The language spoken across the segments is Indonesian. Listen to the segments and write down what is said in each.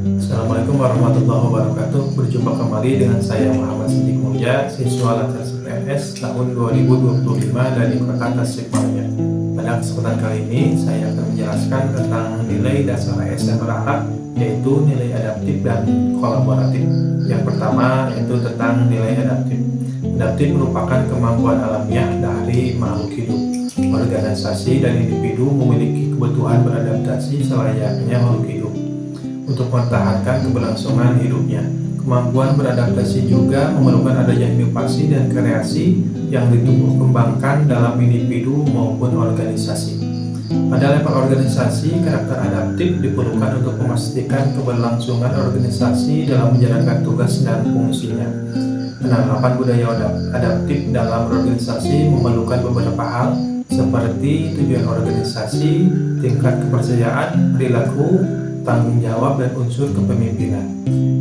Assalamualaikum warahmatullahi wabarakatuh. Berjumpa kembali dengan saya Muhammad Siddiq Mulya, siswa Latar CPNS tahun 2025 dari Kota Tasikmalaya. Pada kesempatan kali ini saya akan menjelaskan tentang nilai dasar ASN berharap, yaitu nilai adaptif dan kolaboratif. Yang pertama yaitu tentang nilai adaptif. Adaptif merupakan kemampuan alamiah dari makhluk hidup. Organisasi dan individu memiliki kebutuhan beradaptasi selayaknya makhluk hidup untuk mempertahankan keberlangsungan hidupnya. Kemampuan beradaptasi juga memerlukan adanya inovasi dan kreasi yang ditumbuh kembangkan dalam individu maupun organisasi. Pada level organisasi, karakter adaptif diperlukan untuk memastikan keberlangsungan organisasi dalam menjalankan tugas dan fungsinya. Penerapan budaya adaptif dalam organisasi memerlukan beberapa hal seperti tujuan organisasi, tingkat kepercayaan, perilaku, tanggung jawab, dan unsur kepemimpinan.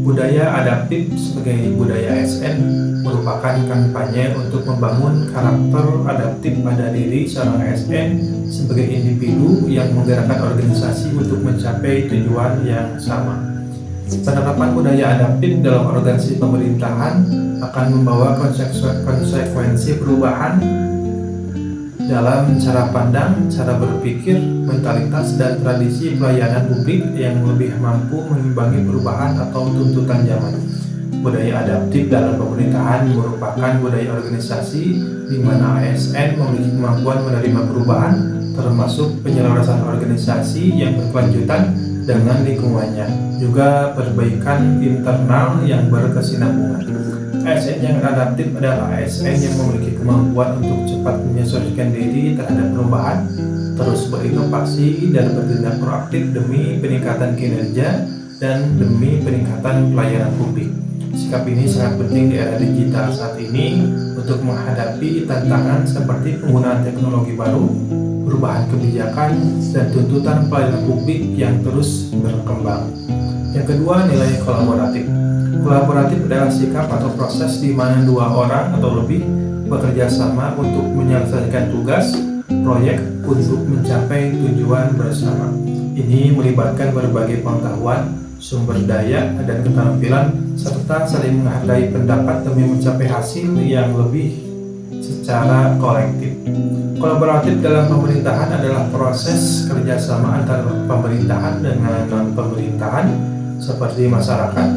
Budaya adaptif sebagai budaya ASN merupakan kampanye untuk membangun karakter adaptif pada diri seorang ASN sebagai individu yang menggerakkan organisasi untuk mencapai tujuan yang sama. Penerapan budaya adaptif dalam organisasi pemerintahan akan membawa konsekuensi perubahan dalam cara pandang, cara berpikir, mentalitas, dan tradisi pelayanan publik yang lebih mampu mengimbangi perubahan atau tuntutan zaman. Budaya adaptif dalam pemerintahan merupakan budaya organisasi di mana ASN memiliki kemampuan menerima perubahan, termasuk penyelarasan organisasi yang berkelanjutan dengan lingkungannya, juga perbaikan internal yang berkesinambungan. ASN yang adaptif adalah ASN yang memiliki kemampuan untuk cepat menyesuaikan diri terhadap perubahan, terus berinovasi dan bertindak proaktif demi peningkatan kinerja dan demi peningkatan pelayanan publik. Sikap ini sangat penting di era digital saat ini untuk menghadapi tantangan seperti penggunaan teknologi baru, perubahan kebijakan, dan tuntutan pelayanan publik yang terus berkembang. Yang kedua, nilai kolaboratif. Kolaboratif adalah sikap atau proses di mana dua orang atau lebih bekerja sama untuk menyelesaikan tugas, proyek untuk mencapai tujuan bersama. Ini melibatkan berbagai pengetahuan, sumber daya, dan keterampilan, serta saling menghargai pendapat demi mencapai hasil yang lebih secara kolektif. Kolaboratif dalam pemerintahan adalah proses kerjasama antara pemerintahan dengan non-pemerintahan seperti masyarakat,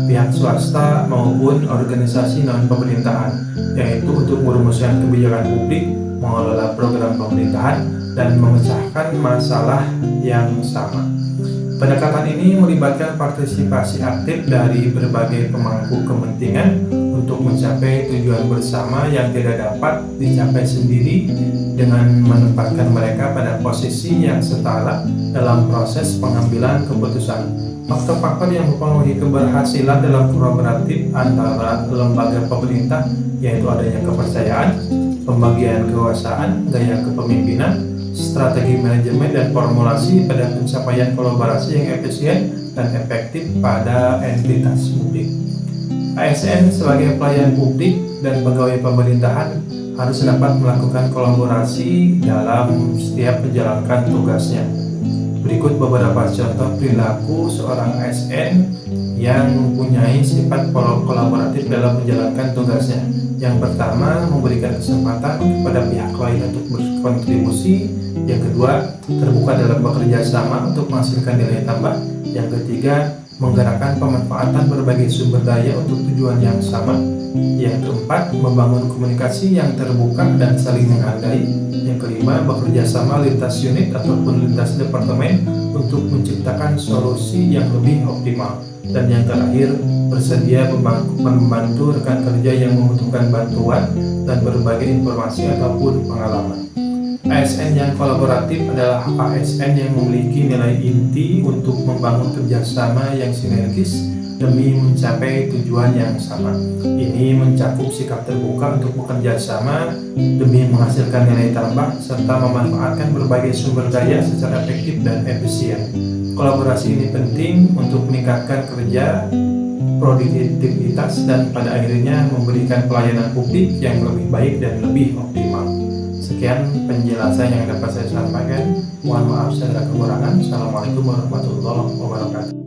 pihak swasta maupun organisasi non-pemerintahan, yaitu untuk merumuskan kebijakan publik, mengelola program pemerintahan, dan memecahkan masalah yang sama. Pendekatan ini melibatkan partisipasi aktif dari berbagai pemangku kepentingan untuk mencapai tujuan bersama yang tidak dapat dicapai sendiri dengan menempatkan mereka pada posisi yang setara dalam proses pengambilan keputusan. Faktor-faktor yang mempengaruhi keberhasilan dalam kolaboratif antara lembaga pemerintah yaitu adanya kepercayaan, pembagian kekuasaan, gaya kepemimpinan, strategi manajemen, dan formulasi pada pencapaian kolaborasi yang efisien dan efektif pada entitas publik. ASN sebagai pelayan publik dan pegawai pemerintahan harus dapat melakukan kolaborasi dalam setiap menjalankan tugasnya. Berikut beberapa contoh perilaku seorang ASN yang mempunyai sifat kolaboratif dalam menjalankan tugasnya. Yang pertama, memberikan kesempatan kepada pihak lain untuk berkontribusi. Yang kedua, terbuka dalam bekerja sama untuk menghasilkan nilai tambah. Yang ketiga, menggerakkan pemanfaatan berbagai sumber daya untuk tujuan yang sama. Yang keempat, membangun komunikasi yang terbuka dan saling menghargai. Yang kelima, bekerja sama lintas unit ataupun lintas departemen untuk menciptakan solusi yang lebih optimal. Dan yang terakhir, bersedia membantu rekan kerja yang membutuhkan bantuan dan berbagai informasi ataupun pengalaman. ASN yang kolaboratif adalah ASN yang memiliki nilai inti untuk membangun kerjasama yang sinergis demi mencapai tujuan yang sama. Ini mencakup sikap terbuka untuk bekerja sama demi menghasilkan nilai tambah serta memanfaatkan berbagai sumber daya secara efektif dan efisien. Kolaborasi ini penting untuk meningkatkan kerja, produktivitas, dan pada akhirnya memberikan pelayanan publik yang lebih baik dan lebih optimal. Sekian penjelasan yang dapat saya sampaikan. Mohon maaf segala kekurangan. Assalamualaikum warahmatullahi wabarakatuh.